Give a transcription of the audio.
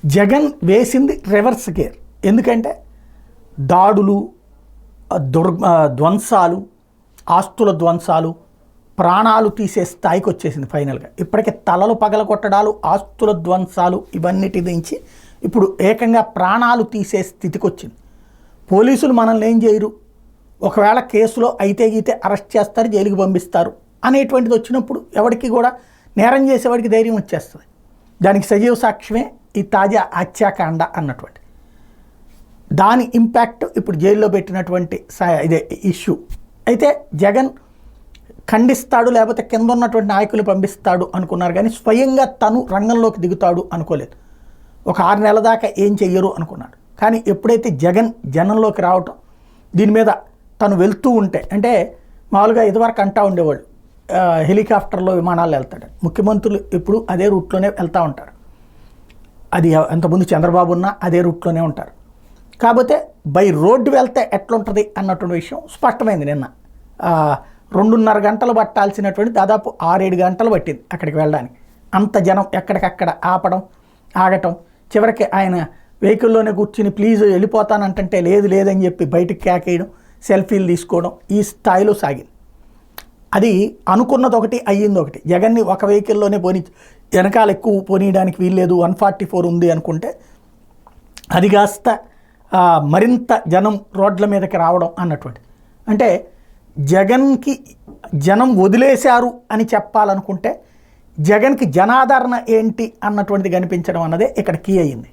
జగన్ వేసింది reverse gear. ఎందుకంటే దాడులు, ధ్వంసాలు, ఆస్తుల ధ్వంసాలు, ప్రాణాలు తీసే స్థాయికి వచ్చేసింది ఫైనల్గా. ఇప్పటికే తలలు పగలగొట్టడాలు, ఆస్తుల ధ్వంసాలు ఇవన్నిటి నుంచి ఇప్పుడు ఏకంగా ప్రాణాలు తీసే స్థితికి వచ్చింది. పోలీసులు మనల్ని ఏం చేయరు, ఒకవేళ కేసులో అయితే గీతే అరెస్ట్ చేస్తారు, జైలుకి పంపిస్తారు అనేటువంటిది వచ్చినప్పుడు ఎవరికి కూడా నేరం చేసేవాడికి ధైర్యం వచ్చేస్తుంది. దానికి సజీవ సాక్ష్యమే ఈ తాజా హత్యాకాండ అన్నటువంటి దాని ఇంపాక్ట్ ఇప్పుడు జైల్లో పెట్టినటువంటి ఇదే ఇష్యూ. అయితే జగన్ ఖండిస్తాడు, లేకపోతే కింద ఉన్నటువంటి నాయకులు పంపిస్తాడు అనుకున్నారు, కానీ స్వయంగా తను రంగంలోకి దిగుతాడు అనుకోలేదు. ఒక 6 నెలల దాకా ఏం చెయ్యరు అనుకున్నాడు. కానీ ఎప్పుడైతే జగన్ జనంలోకి రావటం, దీని మీద తను వెళ్తూ ఉంటే, అంటే మామూలుగా ఇదివరకు అంటూ ఉండేవాళ్ళు హెలికాప్టర్లో విమానాలు వెళ్తాడు, ముఖ్యమంత్రులు ఎప్పుడు అదే రూట్లోనే వెళ్తూ ఉంటారు. అది అంతకుముందు చంద్రబాబు ఉన్నా అదే రూట్లోనే ఉంటారు. కాకపోతే బై రోడ్డు వెళ్తే ఎట్లుంటుంది అన్నటువంటి విషయం స్పష్టమైంది. నిన్న 2.5 గంటలు పట్టాల్సినటువంటి దాదాపు 6-7 గంటలు పట్టింది అక్కడికి వెళ్ళడానికి. అంత జనం ఎక్కడికక్కడ ఆపడం, ఆగటం, చివరికి ఆయన వెహికల్లోనే కూర్చుని ప్లీజ్ వెళ్ళిపోతానంటే లేదు లేదని చెప్పి బయటికి కేకేయడం, సెల్ఫీలు తీసుకోవడం, ఈ స్థాయిలో సాగింది. అది అనుకున్నది ఒకటి, అయ్యింది ఒకటి. జగన్ని ఒక వెహికల్లోనే వెనకాల ఎక్కువ పోనీయడానికి వీల్లేదు, 144 ఉంది అనుకుంటే అది కాస్త మరింత జనం రోడ్ల మీదకి రావడం అన్నటువంటి. అంటే జగన్కి జనం వదిలేశారు అని చెప్పాలనుకుంటే జగన్కి జనాదరణ ఏంటి అన్నటువంటిది కనిపించడం అన్నదే ఇక్కడ కీ అయ్యింది.